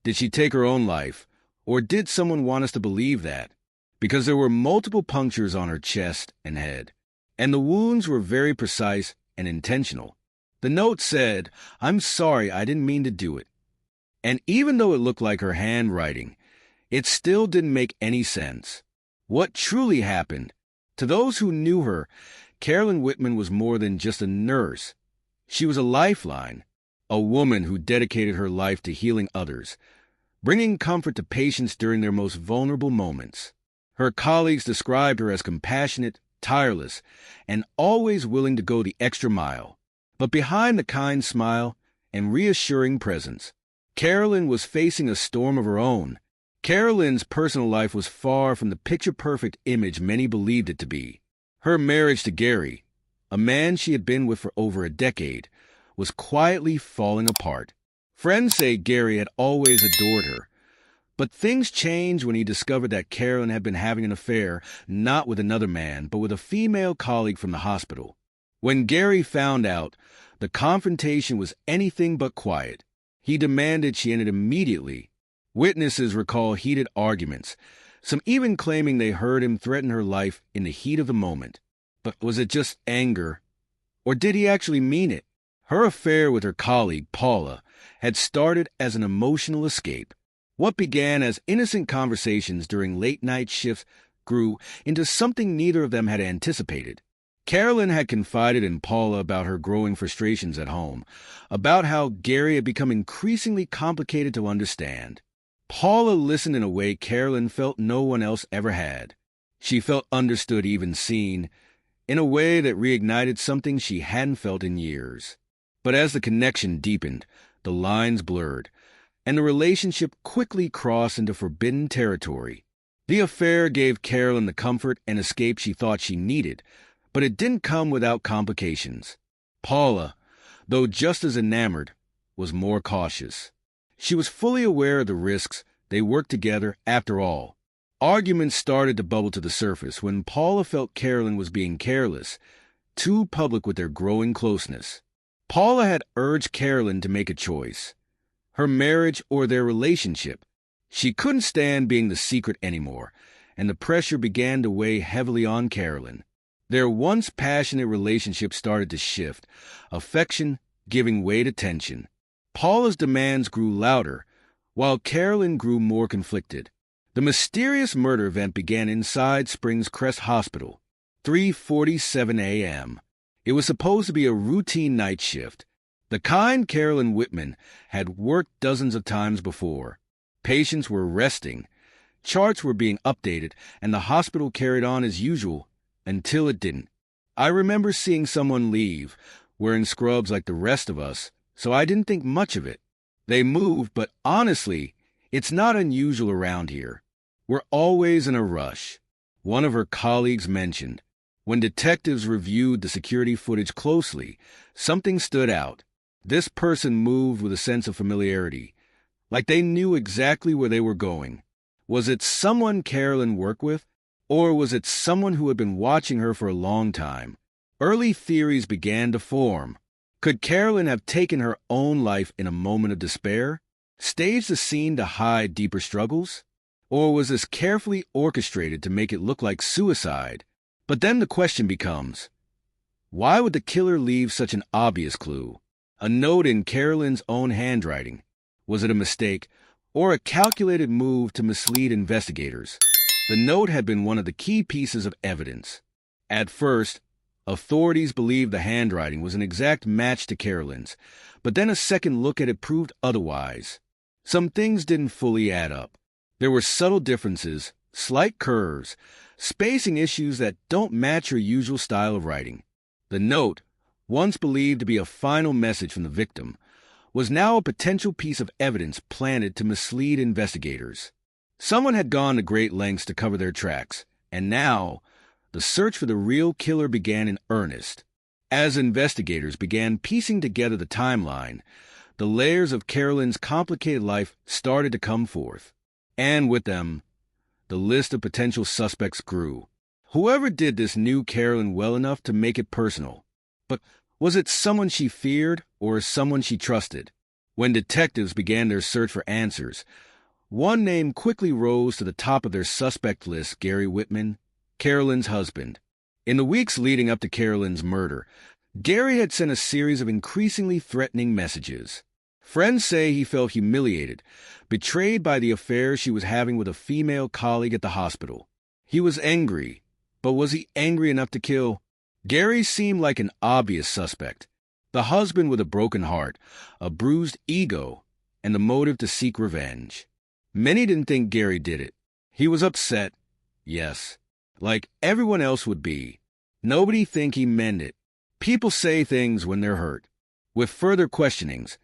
Did she take her own life, or did someone want us to believe that? Because there were multiple punctures on her chest and head, and the wounds were very precise and intentional. The note said, "I'm sorry, I didn't mean to do it." And even though it looked like her handwriting, it still didn't make any sense. What truly happened? To those who knew her, Carolyn Whitman was more than just a nurse. She was a lifeline, a woman who dedicated her life to healing others, bringing comfort to patients during their most vulnerable moments. Her colleagues described her as compassionate, tireless, and always willing to go the extra mile. But behind the kind smile and reassuring presence, Carolyn was facing a storm of her own. Carolyn's personal life was far from the picture-perfect image many believed it to be. Her marriage to Gary, a man she had been with for over a decade, was quietly falling apart. Friends say Gary had always adored her, but things changed when he discovered that Carolyn had been having an affair not with another man, but with a female colleague from the hospital. When Gary found out, the confrontation was anything but quiet. He demanded she end it immediately. Witnesses recall heated arguments, some even claiming they heard him threaten her life in the heat of the moment. But was it just anger, or did he actually mean it? Her affair with her colleague, Paula, had started as an emotional escape. What began as innocent conversations during late-night shifts grew into something neither of them had anticipated. Carolyn had confided in Paula about her growing frustrations at home, about how Gary had become increasingly complicated to understand. Paula listened in a way Carolyn felt no one else ever had. She felt understood, even seen, in a way that reignited something she hadn't felt in years. But as the connection deepened, the lines blurred, and the relationship quickly crossed into forbidden territory. The affair gave Carolyn the comfort and escape she thought she needed, but it didn't come without complications. Paula, though just as enamored, was more cautious. She was fully aware of the risks. They worked together, after all. Arguments started to bubble to the surface when Paula felt Carolyn was being careless, too public with their growing closeness. Paula had urged Carolyn to make a choice. Her marriage or their relationship. She couldn't stand being the secret anymore, and the pressure began to weigh heavily on Carolyn. Their once passionate relationship started to shift, affection giving way to tension. Paula's demands grew louder, while Carolyn grew more conflicted. The mysterious murder event began inside Springs Crest Hospital, 3:47 a.m. It was supposed to be a routine night shift, the kind Carolyn Whitman had worked dozens of times before. Patients were resting, charts were being updated, and the hospital carried on as usual until it didn't. I remember seeing someone leave, wearing scrubs like the rest of us, so I didn't think much of it. They moved, but honestly, it's not unusual around here. We're always in a rush. One of her colleagues mentioned. When detectives reviewed the security footage closely, something stood out. This person moved with a sense of familiarity, like they knew exactly where they were going. Was it someone Carolyn worked with, or was it someone who had been watching her for a long time? Early theories began to form. Could Carolyn have taken her own life in a moment of despair, staged the scene to hide deeper struggles? Or was this carefully orchestrated to make it look like suicide? But then the question becomes, why would the killer leave such an obvious clue? A note in Carolyn's own handwriting. Was it a mistake, or a calculated move to mislead investigators? The note had been one of the key pieces of evidence. At first, authorities believed the handwriting was an exact match to Carolyn's, but then a second look at it proved otherwise. Some things didn't fully add up. There were subtle differences, slight curves, spacing issues that don't match her usual style of writing. The note, once believed to be a final message from the victim, was now a potential piece of evidence planted to mislead investigators. Someone had gone to great lengths to cover their tracks, and now the search for the real killer began in earnest. As investigators began piecing together the timeline, the layers of Carolyn's complicated life started to come forth. And with them, the list of potential suspects grew. Whoever did this knew Carolyn well enough to make it personal. But was it someone she feared or someone she trusted? When detectives began their search for answers, one name quickly rose to the top of their suspect list: Gary Whitman, Carolyn's husband. In the weeks leading up to Carolyn's murder, Gary had sent a series of increasingly threatening messages. Friends say he felt humiliated, betrayed by the affair she was having with a female colleague at the hospital. He was angry, but was he angry enough to kill? Gary seemed like an obvious suspect. The husband with a broken heart, a bruised ego, and the motive to seek revenge. Many didn't think Gary did it. He was upset, yes, like everyone else would be. Nobody think he meant it. People say things when they're hurt. With further questionings,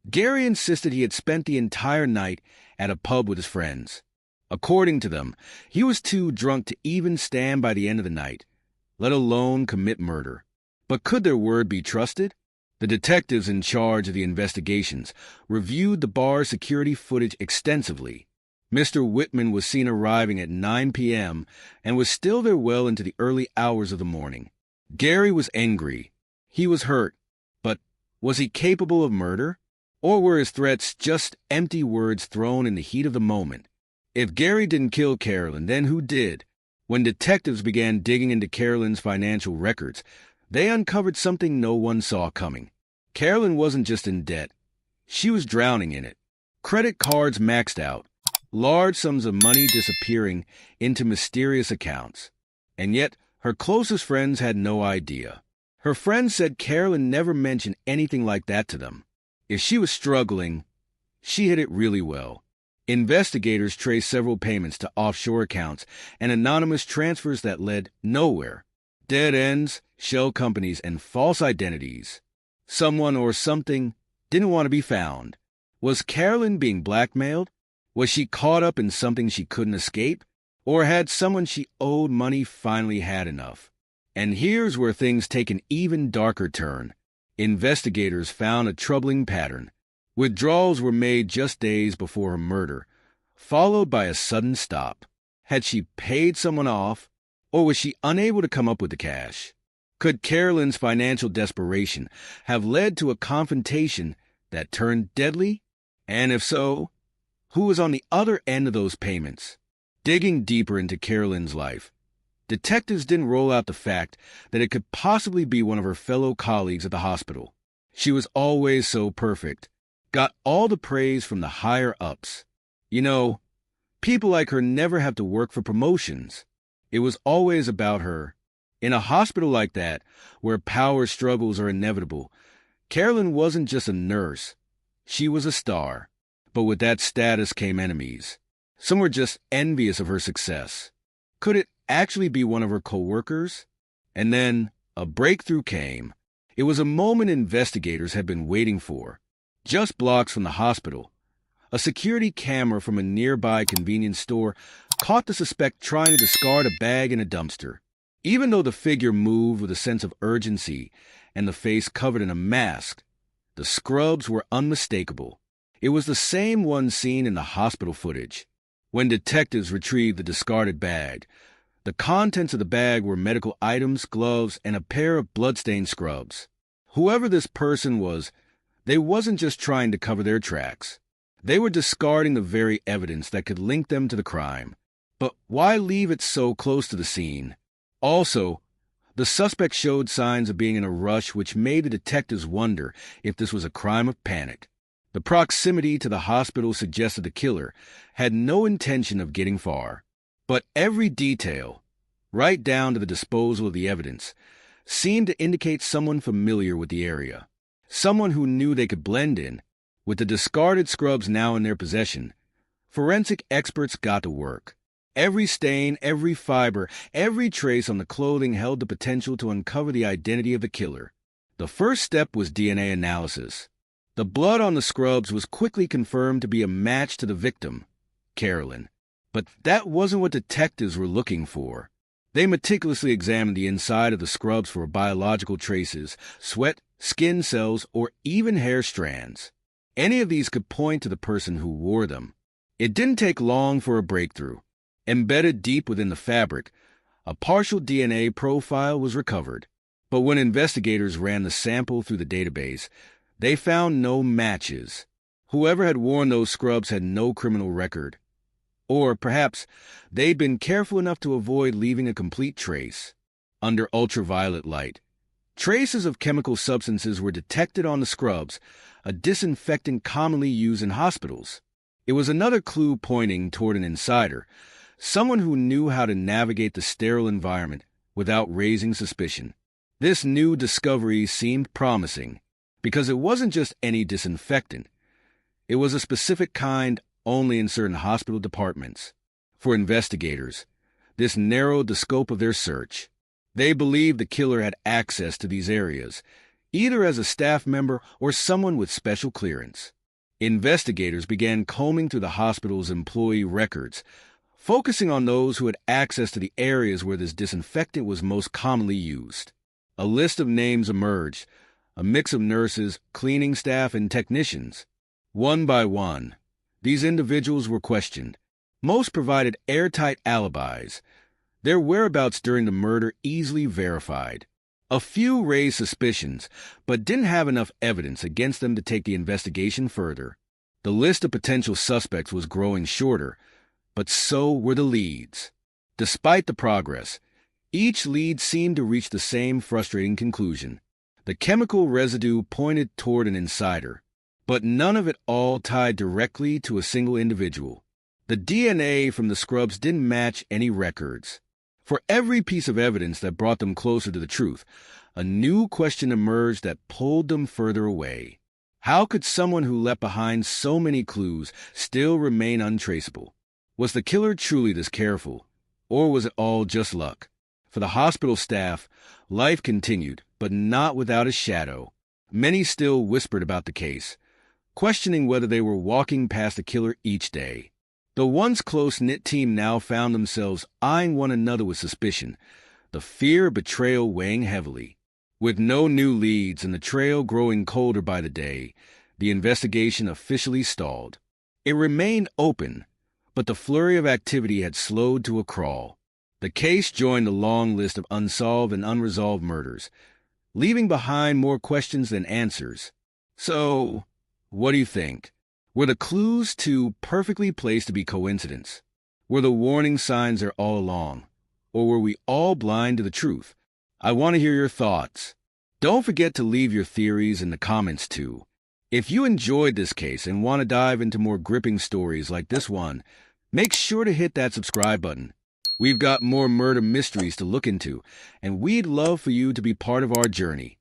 Gary insisted he had spent the entire night at a pub with his friends. According to them, he was too drunk to even stand by the end of the night, let alone commit murder. But could their word be trusted? The detectives in charge of the investigations reviewed the bar's security footage extensively. Mr. Whitman was seen arriving at 9 p.m. and was still there well into the early hours of the morning. Gary was angry. He was hurt. But was he capable of murder? Or were his threats just empty words thrown in the heat of the moment? If Gary didn't kill Carolyn, then who did? When detectives began digging into Carolyn's financial records, they uncovered something no one saw coming. Carolyn wasn't just in debt. She was drowning in it. Credit cards maxed out, large sums of money disappearing into mysterious accounts. And yet, her closest friends had no idea. Her friends said Carolyn never mentioned anything like that to them. If she was struggling, she hid it really well. Investigators traced several payments to offshore accounts and anonymous transfers that led nowhere. Dead ends, shell companies, and false identities. Someone or something didn't want to be found. Was Carolyn being blackmailed? Was she caught up in something she couldn't escape? Or had someone she owed money finally had enough? And here's where things take an even darker turn. Investigators found a troubling pattern. Withdrawals were made just days before her murder, followed by a sudden stop. Had she paid someone off, or was she unable to come up with the cash? Could Carolyn's financial desperation have led to a confrontation that turned deadly? And if so, who was on the other end of those payments? Digging deeper into Carolyn's life, detectives didn't rule out the fact that it could possibly be one of her fellow colleagues at the hospital. She was always so perfect, got all the praise from the higher-ups. You know, people like her never have to work for promotions. It was always about her. In a hospital like that, where power struggles are inevitable, Carolyn wasn't just a nurse. She was a star. But with that status came enemies. Some were just envious of her success. Could it actually be one of her co-workers? And then a breakthrough came. It was a moment investigators had been waiting for. Just blocks from the hospital, a security camera from a nearby convenience store caught the suspect trying to discard a bag in a dumpster. Even though the figure moved with a sense of urgency and the face covered in a mask, the scrubs were unmistakable. It was the same one seen in the hospital footage. When detectives retrieved the discarded bag, the contents of the bag were medical items, gloves, and a pair of bloodstained scrubs. Whoever this person was, they wasn't just trying to cover their tracks. They were discarding the very evidence that could link them to the crime. But why leave it so close to the scene? Also, the suspect showed signs of being in a rush, which made the detectives wonder if this was a crime of panic. The proximity to the hospital suggested the killer had no intention of getting far. But every detail, right down to the disposal of the evidence, seemed to indicate someone familiar with the area. Someone who knew they could blend in. With the discarded scrubs now in their possession, forensic experts got to work. Every stain, every fiber, every trace on the clothing held the potential to uncover the identity of the killer. The first step was DNA analysis. The blood on the scrubs was quickly confirmed to be a match to the victim, Carolyn. But that wasn't what detectives were looking for. They meticulously examined the inside of the scrubs for biological traces, sweat, skin cells, or even hair strands. Any of these could point to the person who wore them. It didn't take long for a breakthrough. Embedded deep within the fabric, a partial DNA profile was recovered. But when investigators ran the sample through the database, They found no matches. Whoever had worn those scrubs had no criminal record. Or perhaps they'd been careful enough to avoid leaving a complete trace. Under ultraviolet light, traces of chemical substances were detected on the scrubs, a disinfectant commonly used in hospitals. It was another clue pointing toward an insider, someone who knew how to navigate the sterile environment without raising suspicion. This new discovery seemed promising because it wasn't just any disinfectant. It was a specific kind only in certain hospital departments. For investigators, this narrowed the scope of their search. They believed the killer had access to these areas, either as a staff member or someone with special clearance. Investigators began combing through the hospital's employee records, focusing on those who had access to the areas where this disinfectant was most commonly used. A list of names emerged, a mix of nurses, cleaning staff, and technicians. One by one, these individuals were questioned. Most provided airtight alibis, their whereabouts during the murder easily verified. A few raised suspicions, but didn't have enough evidence against them to take the investigation further. The list of potential suspects was growing shorter, but so were the leads. Despite the progress, each lead seemed to reach the same frustrating conclusion. The chemical residue pointed toward an insider, but none of it all tied directly to a single individual. The DNA from the scrubs didn't match any records. For every piece of evidence that brought them closer to the truth, a new question emerged that pulled them further away. How could someone who left behind so many clues still remain untraceable? Was the killer truly this careful, or was it all just luck? For the hospital staff, life continued, but not without a shadow. Many still whispered about the case, questioning whether they were walking past the killer each day. The once close-knit team now found themselves eyeing one another with suspicion, the fear of betrayal weighing heavily. With no new leads and the trail growing colder by the day, the investigation officially stalled. It remained open, but the flurry of activity had slowed to a crawl. The case joined the long list of unsolved and unresolved murders, leaving behind more questions than answers. So, what do you think? Were the clues too perfectly placed to be coincidence? Were the warning signs there all along? Or were we all blind to the truth? I want to hear your thoughts. Don't forget to leave your theories in the comments too. If you enjoyed this case and want to dive into more gripping stories like this one, make sure to hit that subscribe button. We've got more murder mysteries to look into, and we'd love for you to be part of our journey.